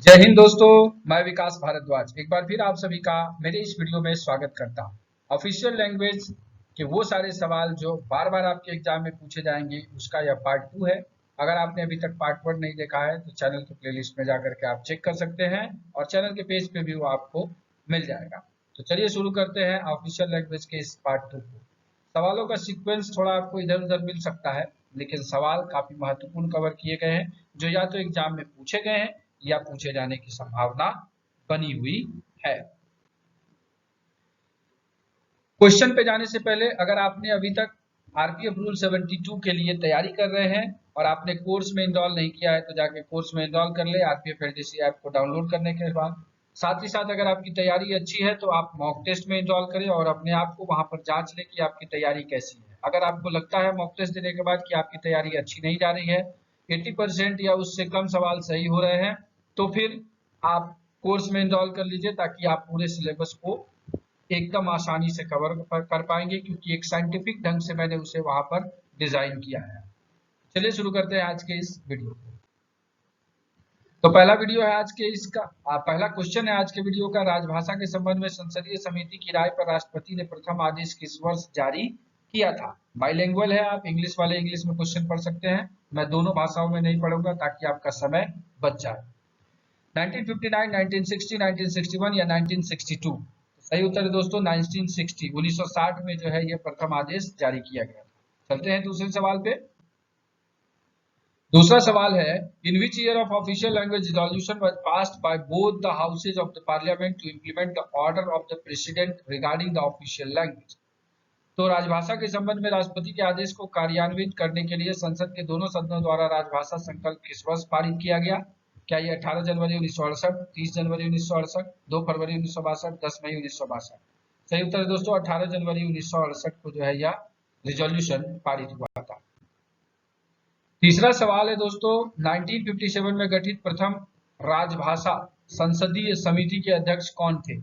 जय हिंद दोस्तों। मैं विकास भारद्वाज एक बार फिर आप सभी का मेरे इस वीडियो में स्वागत करता हूं। ऑफिशियल लैंग्वेज के वो सारे सवाल जो बार बार आपके एग्जाम में पूछे जाएंगे उसका यह पार्ट 2 है। अगर आपने अभी तक पार्ट 1 नहीं देखा है तो चैनल के प्लेलिस्ट में जाकर के आप चेक कर सकते हैं और चैनल के पेज पे भी वो आपको मिल जाएगा। तो चलिए शुरू करते हैं ऑफिशियल लैंग्वेज के इस पार्ट 2 को। सवालों का सीक्वेंस थोड़ा आपको इधर उधर मिल सकता है, लेकिन सवाल काफी महत्वपूर्ण कवर किए गए हैं जो या तो एग्जाम में पूछे गए हैं या पूछे जाने की संभावना बनी हुई है। क्वेश्चन पे जाने से पहले अगर आपने अभी तक आरपीएफ रूल 72 के लिए तैयारी कर रहे हैं और आपने कोर्स में इनरोल नहीं किया है तो जाके कोर्स में इनरोल कर ले आरपीएफ एलडीसी ऐप को डाउनलोड करने के बाद। साथ ही साथ अगर आपकी तैयारी अच्छी है तो आप मॉक टेस्ट में इनरोल करें और अपने आप को वहां पर जांच लें कि आपकी तैयारी कैसी है। अगर आपको लगता है मॉक टेस्ट देने के बाद कि आपकी तैयारी अच्छी नहीं जा रही है, 80% या उससे कम सवाल सही हो रहे हैं, तो फिर आप कोर्स में इनरोल कर लीजिए ताकि आप पूरे सिलेबस को एकदम आसानी से कवर कर पाएंगे, क्योंकि एक साइंटिफिक ढंग से मैंने उसे वहां पर डिजाइन किया है। चलिए शुरू करते हैं आज के इस वीडियो को। तो पहला वीडियो है आज के इसका पहला क्वेश्चन है आज के वीडियो का। राजभाषा के संबंध में संसदीय समिति की राय पर राष्ट्रपति ने प्रथम आदेश किस वर्ष जारी किया था? बाइलिंगुअल है, आप इंग्लिश वाले इंग्लिश में क्वेश्चन पढ़ सकते हैं, मैं दोनों भाषाओं में नहीं पढ़ूंगा ताकि आपका समय बच जाए। 1959, 1960, 1961 या 1962? सही उत्तर है दोस्तों 1960। 1960 में जो है ये प्रथम आदेश जारी किया गया था। चलते हैं दूसरे सवाल पे। दूसरा सवाल है, in which year of official language resolution was passed by both the houses of the parliament to implement the order of the president regarding the official language? तो राजभाषा के संबंध में राष्ट्रपति के आदेश को कार्यान्वित करने के लिए संसद के दोनों सदनों द्वारा राजभाषा संकल्प किस वर्ष पारित किया गया? क्या ये 18 जनवरी 1968, 30 जनवरी 1968, 2 फरवरी 1962, 10 मई 1962? सही उत्तर है दोस्तों 18 जनवरी 1968 को जो है यह रिजोल्यूशन पारित हुआ था। तीसरा सवाल है दोस्तों, 1957 में गठित प्रथम राजभाषा संसदीय समिति के अध्यक्ष कौन थे?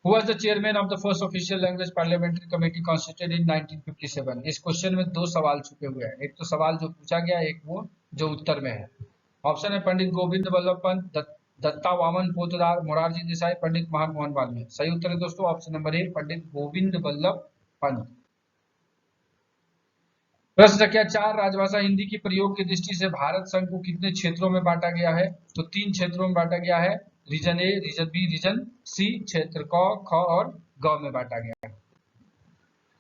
Who was the chairman of the first official language parliamentary committee constituted in 1957? इस क्वेश्चन में दो सवाल छुपे हुए हैं, एक तो सवाल जो पूछा गया, एक वो जो उत्तर में है। ऑप्शन है पंडित गोविंद बल्लभ पंत, दत्ता वामन पोतदार, मोरारजी देसाई, पंडित महामोहन वाल्मीकि। सही उत्तर है दोस्तों option number A, Pandit Govind Ballabh Pant. प्रश्न संख्या 4, राजभाषा हिंदी की प्रयोग की दृष्टि से भारत संघ को कितने क्षेत्रों में बांटा गया है? तो 3 क्षेत्रों में बांटा गया है, रीजन ए, रीजन बी, रीजन सी। क्षेत्र क, ख और ग में बांटा गया है।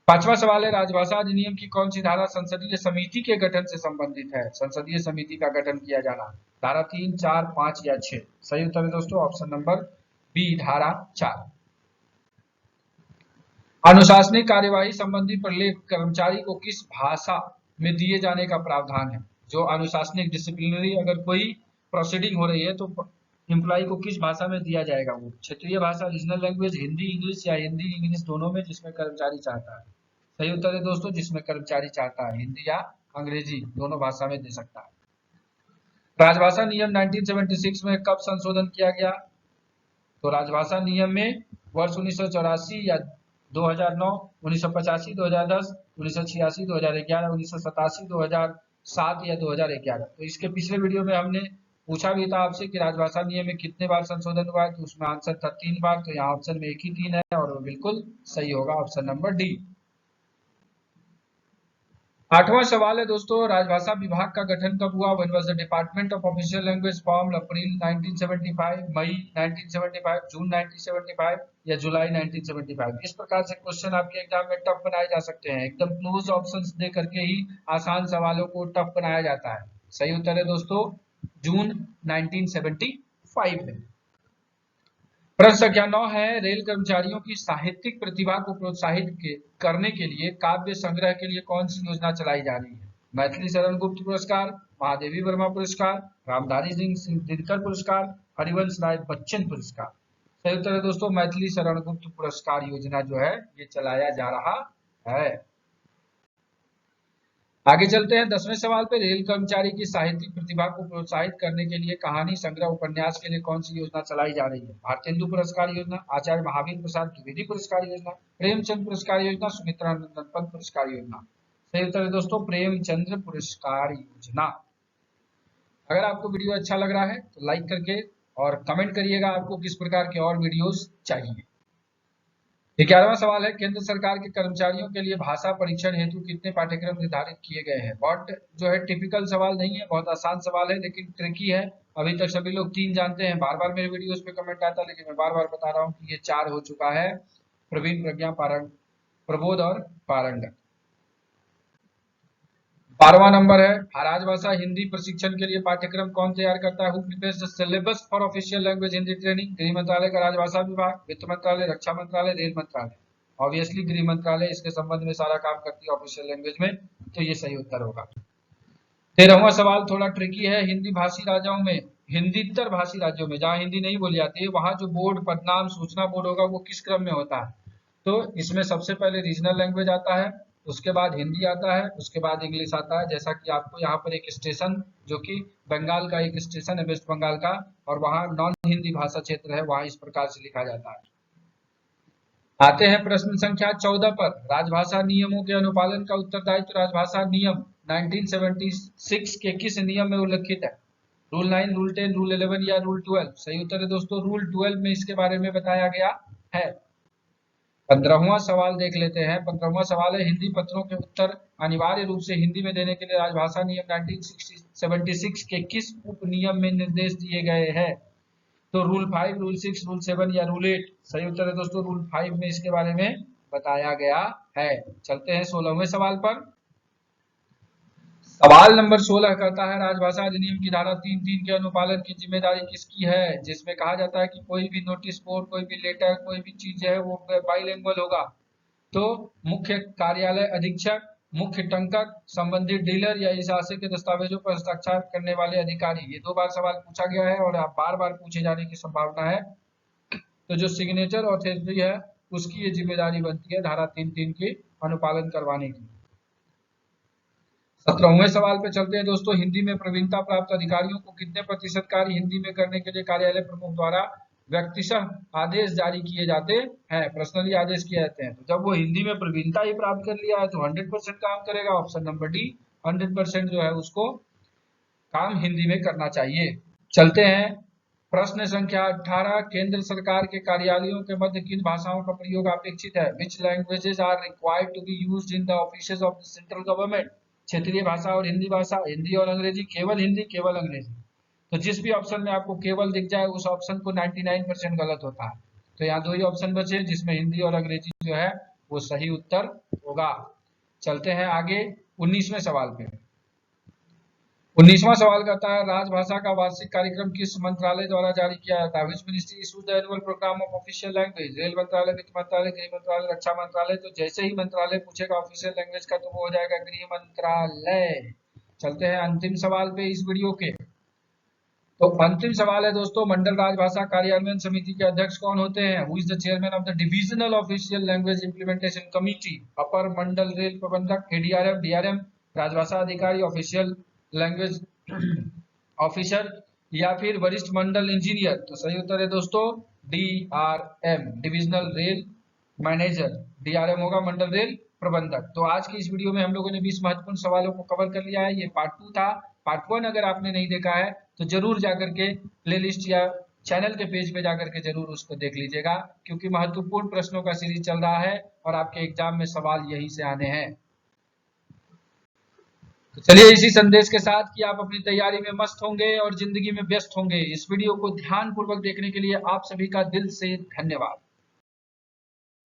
पांचवा सवाल है, राजभाषा अधिनियम की कौन सी धारा संसदीय समिति के गठन से संबंधित है? संसदीय समिति का गठन किया जाना, धारा 3, 4, 5 या 6? सही उत्तर है दोस्तों ऑप्शन नंबर बी, धारा 4। अनुशासनिक कार्यवाही संबंधी प्रलेख कर्मचारी को किस भाषा में दिए जाने का प्रावधान है? जो अनुशासनिक डिसिप्लिनरी अगर कोई प्रोसीडिंग हो रही है तो एम्प्लॉय को किस भाषा में दिया जाएगा? वो क्षेत्रीय भाषा, रीजनल लैंग्वेज, हिंदी इंग्लिश या हिंदी इंग्लिश दोनों में, जिसमें कर्मचारी चाहता है? सही उत्तर है दोस्तों जिसमें कर्मचारी चाहता है, हिंदी या अंग्रेजी दोनों भाषा में दे सकता है। राजभाषा नियम 1976 में कब संशोधन किया गया? तो राजभाषा नियम में वर्ष 1984 या 2009, 1985, 2010, 1986, 2011, 1987, 2007 या 2011? तो इसके पिछले वीडियो में हमने पूछा भी था आपसे कि राजभाषा नियम में कितने बार संशोधन हुआ है, तो उसमें आंसर था 3 बार। तो यहाँ ऑप्शन में एक ही 3 है और वो बिल्कुल सही होगा, ऑप्शन नंबर डी। आठवां सवाल है दोस्तों, राजभाषा विभाग का गठन कब हुआ? When was the department of official language formed? अप्रैल 1975, मई 1975, जून 1975 या जुलाई 1975? इस प्रकार से क्वेश्चन आपके एग्जाम में टफ बनाए जा सकते हैं, एकदम क्लोज ऑप्शंस दे करके ही आसान सवालों को टफ बनाया जाता है। सही उत्तर है दोस्तों जून 1975 में। प्रश्न संख्या 9 है, रेल कर्मचारियों की साहित्यिक प्रतिभा को प्रोत्साहित करने के लिए काव्य संग्रह के लिए कौन सी योजना चलाई जा रही है? मैथिली शरण गुप्त पुरस्कार, महादेवी वर्मा पुरस्कार, रामधारी सिंह दिनकर पुरस्कार, हरिवंश राय बच्चन पुरस्कार? सही उत्तर है दोस्तों मैथिली शरण गुप्त पुरस्कार योजना जो है ये चलाया जा रहा है। आगे चलते हैं 10वें सवाल पे। रेल कर्मचारी की साहित्यिक प्रतिभा को प्रोत्साहित करने के लिए कहानी संग्रह उपन्यास के लिए कौन सी योजना चलाई जा रही है? भारतेंदु पुरस्कार योजना, आचार्य महावीर प्रसाद द्विवेदी पुरस्कार योजना, प्रेमचंद पुरस्कार योजना, सुमित्रा नंदन पंत पुरस्कार योजना? सही उत्तर है दोस्तों प्रेमचंद्र पुरस्कार योजना। अगर आपको वीडियो अच्छा लग रहा है तो लाइक करके और कमेंट करिएगा आपको किस प्रकार के और वीडियोस चाहिए। 11वां सवाल है, केंद्र सरकार के कर्मचारियों के लिए भाषा परीक्षण हेतु कितने पाठ्यक्रम निर्धारित किए गए हैं। बहुत जो है टिपिकल सवाल नहीं है, बहुत आसान सवाल है लेकिन ट्रिकी है। अभी तक सभी लोग 3 जानते हैं, बार बार मेरे वीडियोस पे कमेंट आता है लेकिन मैं बार बार बता रहा हूँ कि ये 4 हो चुका है। प्रवीण, प्रज्ञा, प्रबोध और पारंगत। 12वां नंबर है, राजभाषा हिंदी प्रशिक्षण के लिए पाठ्यक्रम कौन तैयार करता है? Who prepares the syllabus for official language Hindi training? गृह मंत्रालय का राजभाषा विभाग, वित्त मंत्रालय, रक्षा मंत्रालय, रेल मंत्रालय। ऑब्वियसली गृह मंत्रालय इसके संबंध में सारा काम करती है ऑफिशियल लैंग्वेज में, तो ये सही उत्तर होगा। 13वां सवाल थोड़ा ट्रिकी है, हिंदी भाषी राज्यों में, हिंदीतर भाषी राज्यों में जहां हिंदी नहीं बोली जाती है वहां जो बोर्ड पदनाम सूचना बोर्ड होगा वो किस क्रम में होता है? तो इसमें सबसे पहले रीजनल लैंग्वेज आता है, उसके बाद हिंदी आता है, उसके बाद इंग्लिश आता है। जैसा कि आपको यहाँ पर एक स्टेशन जो कि बंगाल का एक स्टेशन है वेस्ट बंगाल का, और वहाँ नॉन हिंदी भाषा क्षेत्र है, वहाँ इस प्रकार से लिखा जाता है। आते हैं प्रश्न संख्या 14 पर, राजभाषा नियमों के अनुपालन का उत्तरदायित्व राजभाषा नियम 1976 के किस नियम में उल्लिखित है? रूल 9, रूल 10, रूल 11 या रूल 12? सही उत्तर है दोस्तों रूल 12 में इसके बारे में बताया गया है। 15वां सवाल देख लेते हैं। 15वां सवाल है, हिंदी पत्रों के उत्तर अनिवार्य रूप से हिंदी में देने के लिए राजभाषा नियम 1976 के किस उप नियम में निर्देश दिए गए हैं? तो रूल 5, रूल 6, रूल 7 या रूल 8? सही उत्तर है दोस्तों रूल 5 में इसके बारे में बताया गया है। चलते हैं 16वें सवाल पर। सवाल नंबर 16 कहता है, राजभाषा अधिनियम की धारा 3(3) के अनुपालन की जिम्मेदारी किसकी है? जिसमें कहा जाता है कि कोई भी नोटिस बोर्ड, कोई भी लेटर, कोई भी चीज है वो बाइलिंगुअल होगा। तो मुख्य कार्यालय अधीक्षक, मुख्य टंकक, संबंधित डीलर या इस आशय के दस्तावेजों पर हस्ताक्षर करने वाले अधिकारी। ये 2 बार सवाल पूछा गया है और आप बार पूछे जाने की संभावना है। तो जो सिग्नेचर अथॉरिटी है उसकी ये जिम्मेदारी बनती है धारा 3(3) के अनुपालन करवाने की। 17वें सवाल पे चलते हैं दोस्तों। हिंदी में प्रवीणता प्राप्त अधिकारियों को कितने प्रतिशत कार्य हिंदी में करने के लिए कार्यालय प्रमुख द्वारा व्यक्तिशः आदेश जारी किए जाते हैं? पर्सनली आदेश किए जाते हैं। तो जब वो हिंदी में प्रवीणता ही प्राप्त कर लिया है तो 100% काम करेगा। ऑप्शन नंबर डी, 100% जो है उसको काम हिंदी में करना चाहिए। चलते हैं प्रश्न संख्या 18, केंद्र सरकार के कार्यालयों के मध्य किन भाषाओं का प्रयोग अपेक्षित है? Which languages are required to be used in the offices of the central government? क्षेत्रीय भाषा और हिंदी भाषा, हिंदी और अंग्रेजी, केवल हिंदी, केवल अंग्रेजी? तो जिस भी ऑप्शन में आपको केवल दिख जाए उस ऑप्शन को 99% गलत होता है। तो यहाँ 2 ही ऑप्शन बचे जिसमें हिंदी और अंग्रेजी जो है वो सही उत्तर होगा। चलते हैं आगे 19वें सवाल पे। 19वां सवाल कहता है, राजभाषा का वार्षिक कार्यक्रम किस मंत्रालय द्वारा जारी किया जाता है? Which ministry issues the annual programme of official language? Rail मंत्रालय, वित्त मंत्रालय, गृह मंत्रालय, रक्षा मंत्रालय? तो जैसे ही मंत्रालय पूछेगा ऑफिशियल लैंग्वेज का तो वो हो जाएगा गृह मंत्रालय। चलते हैं अंतिम सवाल पे इस वीडियो के। तो अंतिम सवाल है दोस्तों, मंडल राजभाषा कार्यान्वयन समिति के अध्यक्ष कौन होते हैं? Who is the chairman of the divisional official language implementation committee? Upper Mandal rail प्रबंधक, एडीआरएम, डीआरएम, राजभाषा अधिकारी, ऑफिशियल लैंग्वेज ऑफिसर या फिर वरिष्ठ मंडल इंजीनियर? तो सही उत्तर है दोस्तों DRM, divisional rail manager. DRM होगा मंडल रेल प्रबंधक। तो आज की इस वीडियो में हम लोगों ने 20 महत्वपूर्ण सवालों को कवर कर लिया है। ये पार्ट 2 था। पार्ट 1 अगर आपने नहीं देखा है तो जरूर जाकर के प्लेलिस्ट या चैनल के पेज पे जाकर के जरूर उसको देख लीजिएगा, क्योंकि महत्वपूर्ण प्रश्नों का सीरीज चल रहा है और आपके एग्जाम में सवाल यही से आने हैं। तो चलिए इसी संदेश के साथ कि आप अपनी तैयारी में मस्त होंगे और जिंदगी में व्यस्त होंगे, इस वीडियो को ध्यान पूर्वक देखने के लिए आप सभी का दिल से धन्यवाद।